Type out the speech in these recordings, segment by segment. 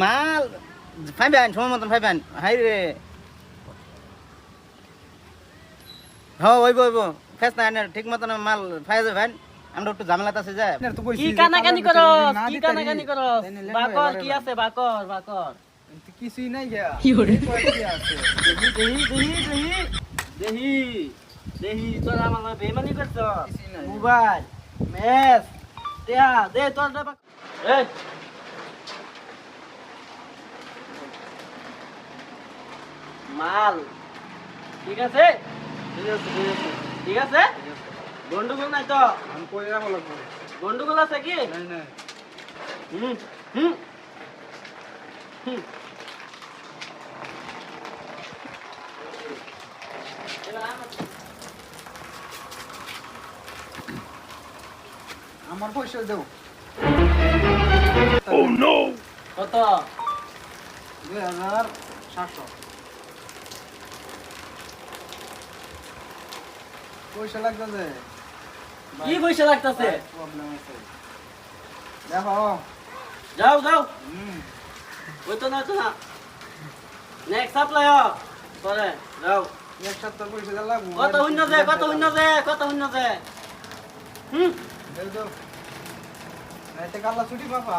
মাল ফাইবেন সময় মতন ফাইবেন হাই রে হ্যাঁ ওইব ফেস না ঠিক মতন মাল ফাই যাবেন আমরা একটু ঝামেলাতে আছে যে কি কানাকানি করো কি কানাকানি করো বাকর কি আছে বাকর বাকর কিছুই নাই গিয়া কি করে কি আছে দেহি দেহি তোর আমার বেমানি করছ মোবাইল মেস দেয়া দে তোর এই মাল ঠিক আছে ঠিক আছে গন্ডগোল নাই তো আমি কই রাখো লাগবো গন্ডগোল আছে কি নাই নাই হুম হুম হুম আমার পয়সা দাও কত 2700 পয়সা লাগতেছে কি পয়সা লাগতেছে প্রবলেম আছে দেখো যাও যাও হুম ওই তো না নেক্সট সাপ্লাই পরে যাও এক সপ্তাহ পয়সা দেওয়া লাগবো কত শূন্য যে কত শূন্য যে হুম দাও এতে কালা ছুটি বাবা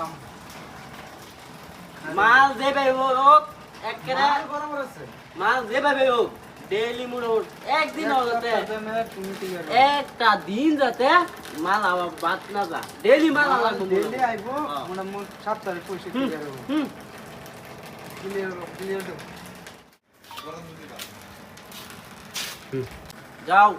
মাল যে ভাই হোক একেরা মাল বরাবর আছে মাল যে ভাই হোক ডেইলি মোড় একদিন যাতে তুমি কি করো একটা দিন যাতে মাল আবার বাদ না যা ডেইলি মাল লাগবে ডেইলি আইবো মোটামুটি সপ্তাহে পয়সা ক্লিয়ার হবে হুম ক্লিয়ার দাও যাও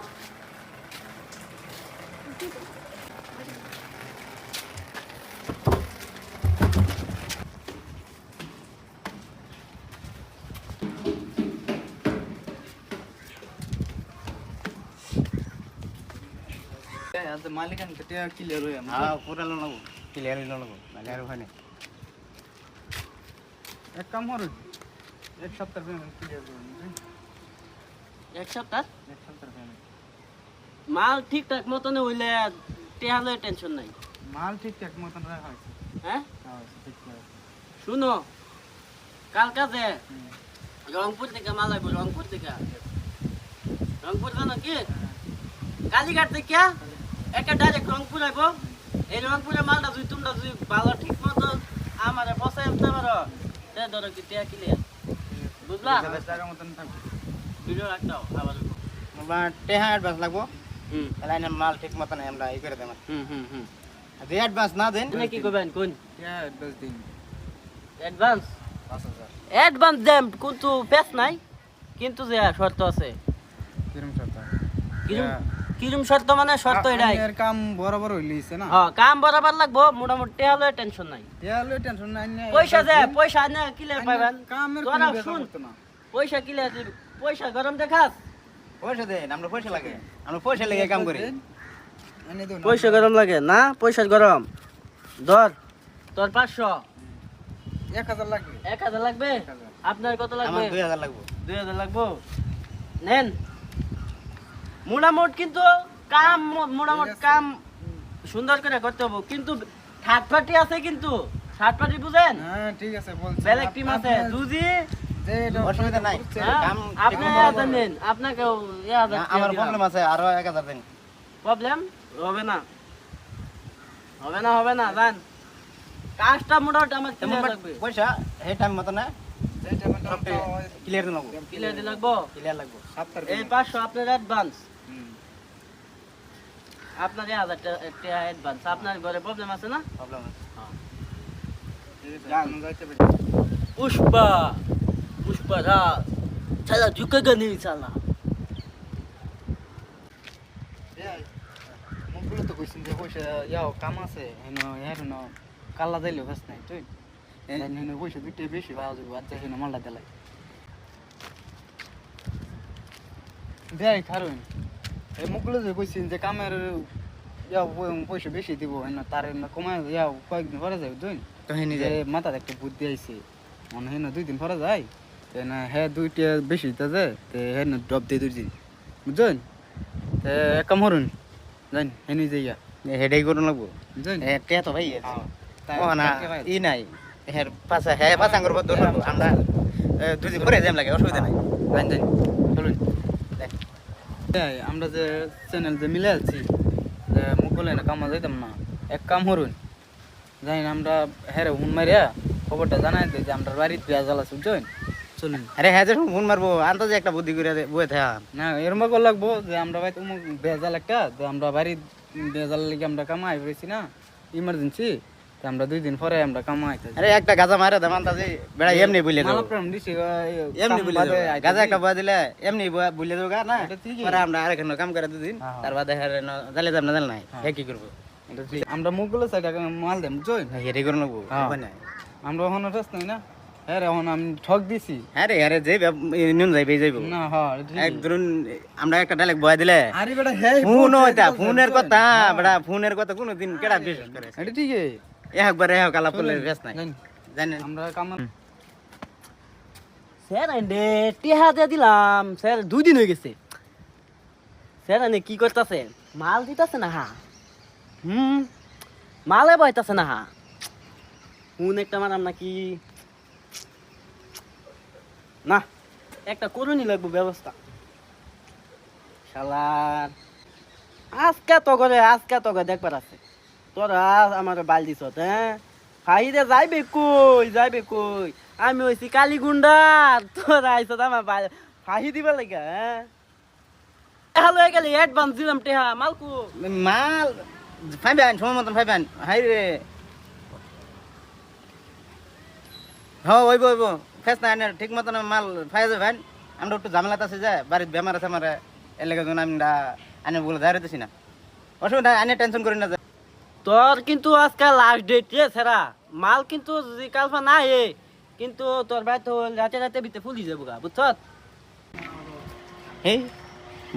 আজ মালিকান কেটে ক্লিয়ার হই আমরা হ্যাঁ পুরা লোন লাগবো ক্লিয়ার লোন লাগবো নালে আর ওখানে এক কাম করুন এক সপ্তাহ পেমেন্ট ক্লিয়ার করুন এক সপ্তাহ এক সপ্তাহ পেমেন্ট মাল ঠিকঠাক মতন হইলে টেহালে টেনশন নাই মাল ঠিকঠাক মতন রাখা হয়েছে হ্যাঁ ঠিকঠাক শুনো কাল কাজে রংপুর থেকে মাল আইব রংপুর থেকে রংপুর জানো কি কালীঘাট থেকে একটা ডাইরেক্ট রংপুর আইব এই রংপুরে মালটা যদি তোমরা যদি ভালো ঠিক মতো আমার পয়সায় আনতে পারো ধরো কি টেয়া ক্লিয়ার বুঝলা জায়গা মতন থাকবে ভিডিও রাখতাও আবার আমরা টেহা অ্যাডভান্স লাগবো হুম তাহলে মাল ঠিক মতন আমরা ই করে দেব হুম যদি অ্যাডভান্স না দেন তুমি কি করবেন কোন হ্যাঁ 10 দিন অ্যাডভান্স 5000 অ্যাডভান্স দেম কিন্তু পেস নাই কিন্তু যে শর্ত আছে কিরম শর্ত কিরম শর্ত মানে শর্ত এটাই এর কাম বরাবর হইলিছে না হ্যাঁ কাম বরাবর লাগবো মোটামুটি হলে টেনশন নাই তেলে টেনশন নাই না পয়সা না কিলে পাবেন কামের তোরা কোনো শুন ব্যাপার না পয়সা কিলে পয়সা গরম দেখাস পয়সা দেন আমরা পয়সা লাগে আমরা পয়সা লেগে কাম করি এনে দাও পয়সা গরম লাগে না পয়সা গরম ধর তোর 500 1000 লাগবে 1000 লাগবে আপনার কত লাগবে আমার 2000 লাগবে 2000 লাগবো নেন মোটামুটি কিন্তু কাম মোটামুটি কাম সুন্দর করে করতে হবে কিন্তু থার্ড পার্টি আছে কিন্তু থার্ড পার্টি বুঝেন হ্যাঁ ঠিক আছে বলছি বেলেগ টিম আছে যদি যে অসুবিধা নাই কাম আপনি জানেন আপনাকে আমার প্রবলেম আছে আরো 1000 দেন প্রবলেম হবে না জান কাজটা মোটামুটি আমার ক্লিয়ার লাগবে পয়সা এই টাইম মত না যেটা মানে ক্লিয়ার দিন লাগবো ক্লিয়ার দিতে লাগবো ক্লিয়ার লাগবো 70 এই 500 আপনার অ্যাডভান্স আপনার 1000 টাকা অ্যাডভান্স আপনার ঘরে প্রবলেম আছে না প্রবলেম জান যাইতে পারি पुष्पा राज चला झुकेगा नहीं साला মুখগুলো তো কইছেন যে পয়সা ইয়াও কাম আছে হেনো হেনো কালা যাইলে ফাস নাই তুই হেনো পয়সা দুইটা বেশি পাওয়া যাবে আচ্ছা হেনো মালটা দিলাই দেয় কারণ এই মুখগুলো যে কইছেন যে কামের ইয়াও পয়সা বেশি দিব হেনো তার কমায় ইয়াও কয়েকদিন পরে যাবে তুই তো হেনি যে মাথাতে একটা বুদ্ধি আইছে মনে হয় না 2 দিন পরে যায় না হ্যাঁ দুইটা বেশি তা যে হ্যাঁ ড্রপ দিয়ে 2 দিন বুঝছেন এক কাম করুন জান হেনি যাইয়া হেডাই করুন লাগবো বুঝছেন তে তো ভাই ও না ই নাই হ্যাঁ পাঁচা হ্যাঁ পাঁচ আঙ্গুর পর ধরবো আমরা দুদিন পরে যাম লাগে অসুবিধা নাই জানি জানি চলুন এই, আমরা যে চ্যানেল যে মিলে আছি যে মুখ বলে না কামা যাইতাম না এক কাম করুন জানি না আমরা হ্যাঁ হুন মারিয়া খবরটা জানাই দিই যে আমরা বাড়িতে পেঁয়াজাল আছে বুঝছেন চলুন আরে হ্যাঁ যে ফোন মারবো আন্তাজে একটা বুদ্ধি করে বয়ে থাকা না এরম করে লাগবো যে আমরা বাড়িতে অমুক বেজাল একটা যে আমরা বাড়ির বেজাল লেগে আমরা কামাই পেয়েছি না ইমার্জেন্সি তো আমরা 2 দিন পরে আমরা কামাই আরে একটা গাজা মারে দাম আন্তাজে বেড়া এমনি বলে যাবো মালাপ্রাম দিছি এমনি বলে যাবো গাজা একটা বয়ে দিলে এমনি বলে যাবো না এটা ঠিকই। পরে আমরা আরেকখানে কাম করে দুদিন হ্যাঁ। তার বাদে হ্যাঁ জালে যাম না জাল নাই হ্যাঁ কি করবো আমরা মুখগুলো সাইড মাল দেম বুঝছেন হেরে করে নেবো হ্যাঁ। উপায় নাই। আমরা এখন রেস্ট নাই না হ্যাঁ রে এখন আমি ঠক দিছি হ্যাঁ রে আরে যে নুন যাইবে যাইবো না হ্যাঁ এটা ঠিকই। এক ধরুন আমরা একটা ডাইলেক্ট বয়ে দিলে আরে বেটা হ্যাঁ ফোন হইতা ফোনের কথা বেড়া ফোনের কথা কোনোদিন কেডা বিশ্বাস করে এটা ঠিকই একবার এক আলাপ করলে বেশ নাই জানি। জানেন আমরা কামান স্যার আইন্ডে টিহা দিয়ে দিলাম স্যার 2 দিন হয়ে গেছে স্যার আইনে কি করতেছে মাল দিতেছে না হা মালে বইতাছে না হা হুন একটা মারাম নাকি না একটা করুনি লাগবো ব্যবস্থা শালার আজকে তো করে দেখবার আছে তোরা আমার বাল দিছ হ্যাঁ ফাইদে যাইবে কই আমি হইছি কালী গুন্ডার তোরা আইছ আমার ফাহি দিবা লাগা হ্যাঁ হ্যালো গেলে অ্যাডভান্স দিলাম টেহা মালকু মাল ফাইবেন সময় মতন ফাইবেন হাই রে হ্যাঁ ওইব ফেস না আনে ঠিক মতন মাল ফাই যাবেন আমরা একটু ঝামেলাতে আছে যে বাড়ির বেমার আছে আমার এর লেগে যখন আমরা আনে বলে যাইতেছি না অসুবিধা আনে টেনশন করি না তোর কিন্তু আজকাল লাস্ট ডেট রে সেরা মাল কিন্তু কালফা না কিন্তু তোর ভাই তো রাতে ভিতরে ফুলি যাবো গা বুঝছ এই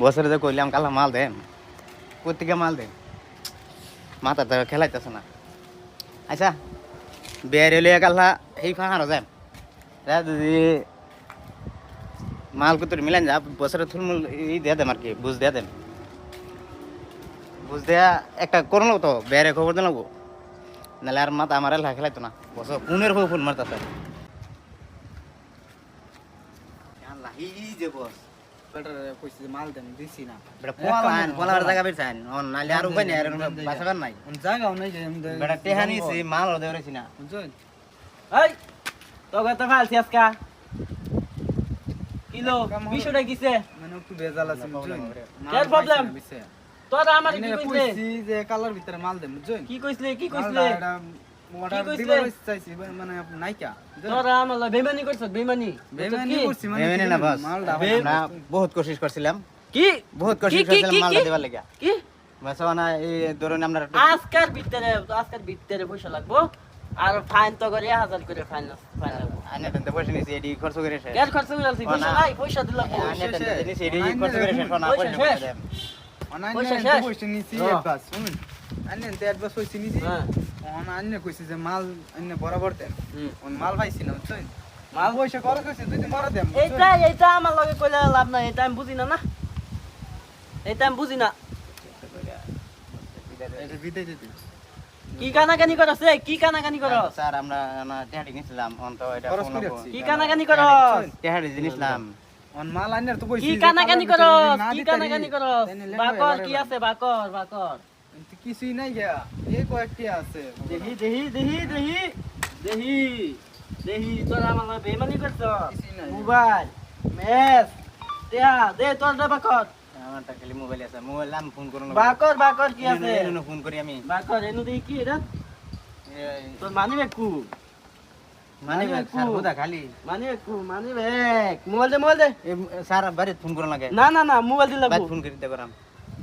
বছরে যে কইলাম কালা মাল দেন কোথেকে মাল দেন মাথা তো খেলাইতেছে না আচ্ছা বের হলে কাল্লা এই ফাঁড় যায় যদি মাল কুতুর মিলান যা বছরে থুলমুল এই দিয়ে দেম আর কি বুঝ দিয়ে দেন বুঝ দেয়া একটা করলো তো বেরে খবর দিলাম নাহলে আর মাথা আমার এলাকা খেলাইতো না বছর ফোনের ফোন মারতেছে যে বস বেটা কইছি যে মাল দেম দিছি না বেটা পোলার জায়গা বেরছেন নাহলে আর উপায় নেই আর বাঁচাবার নাই জায়গাও নাই যে বেটা টেহানি সে মাল দেওয়ারেছি না বুঝছেন এই তো কত ফালছি আজকা কিলো বিষয়টা কিসে মানে একটু বেজাল আছে বুঝছেন কি problem? তোরা আমার কি কইছে কইছি যে কালার ভিতরে মাল দেম বুঝছেন কি কইছলে কি মালটা কইছলে এটা অর্ডার কইছিলে? দিবার চাইছি মানে নাইকা তোরা আমার বেমানি করছ বেমানি বেমানি কি? করছি মানে বেমানি কি না বাস। মালটা আমরা বহুত কোশিশ করছিলাম কি বহুত কোশিশ কি, কি, করছিলাম কি, মালটা কি? দেবার লাগা কি বাস না এই ধরুন আমরা আজকার ভিতরে পয়সা লাগবো আর ফাইন তো করে 1000 করে ফাইন লাগবো আনে তেনতে পয়সা নিছি এডি খরচ করে শেষ গ্যাস খরচ করে আলছি ও না। পয়সা নাই পয়সা দিলাম আনে তেনতে নিছি এডি খরচ করে শেষ না পয়সা পয়সা শেষ। দেম অনলাইনে পয়সা তো শেষ। পয়সা নিছি হ্যাঁ। অ্যাডভান্স শুনুন আন্নে তে অ্যাডভান্স হইছি নিছি হ্যাঁ আন্নে কইছি যে মাল আন্নে বরাবর দেন হুম। অন মাল পাইছি না বুঝছেন মাল পয়সা খরচ হইছে দুই দিন পরে দেম এইটা আমার লগে কইলে লাভ নাই এটা আমি বুঝি না না এটা আমি বুঝি না এটা বিদায় দিতে কি কানাকানি করছ কি কানাকানি করছ স্যার আমরা না টেহাডি নিছিলাম অন তো এটা খরচ ফোন করে হবো। আসছি। কি কানাকানি করছ টেহাডি জিনিস নাম অন মাল আন্নে তো কইছি কি যে কানাকানি কালার ভিতরে করছ না কি দিতারি, কানাকানি করছ তাইলে লেখা বাকর এবারে কি বারে। আছে বাকর কিন্তু কিছুই নাই গিয়া এই কয়েকটি আছে দেহি তোর আমার লগে বেমানি করছ কিছুই নাই। মোবাইল মেস দেয়া দে তোর দে বাকর আমারটা খালি মোবাইল আছে মোবাইল আমি ফোন করুন বাকর কি আছে ফোন করি আমি বাকর এনু দেখি কি এটা তোর মানি ব্যাগ কু মানে স্যার হুদা খালি মানি ব্যাগ মোবাইল দে এ, স্যার বাড়ি ফোন করুন লাগে না মোবাইল দিলা বাড়ি ফোন করিতে করাম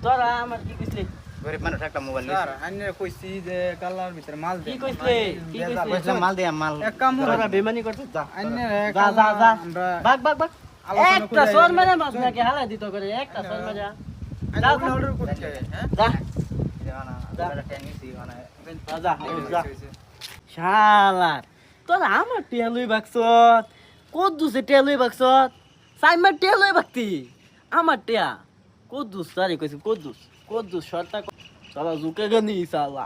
তোরা আমার কি কইছলি গরিব মানুষ একটা মোবাইল স্যার আন্নে কইছি যে কালার ভিতরে মাল দেন কি কইছলে? কি কইছলে? কইছিলাম মাল দিয়া মাল এক কাম করো তোরা বেমানি করছিস যা আন্নে যা আমরা বাক আলোচনা একটা করে সর মেরে আইবো। মাছ নাকি হালাই দিত করে একটা সর মেরে যা আন্নে অর্ডার করতে হ্যাঁ যা শালার তোরা আমার টিয়া লই বাকছত কদ্দুসে টিয়া লই বাকছত সাইমার টিয়া লই বাকতি আমার টিয়া কদ্দুস সারি কইছি কদ্দুস সরটা সালা জুকে গনি সালা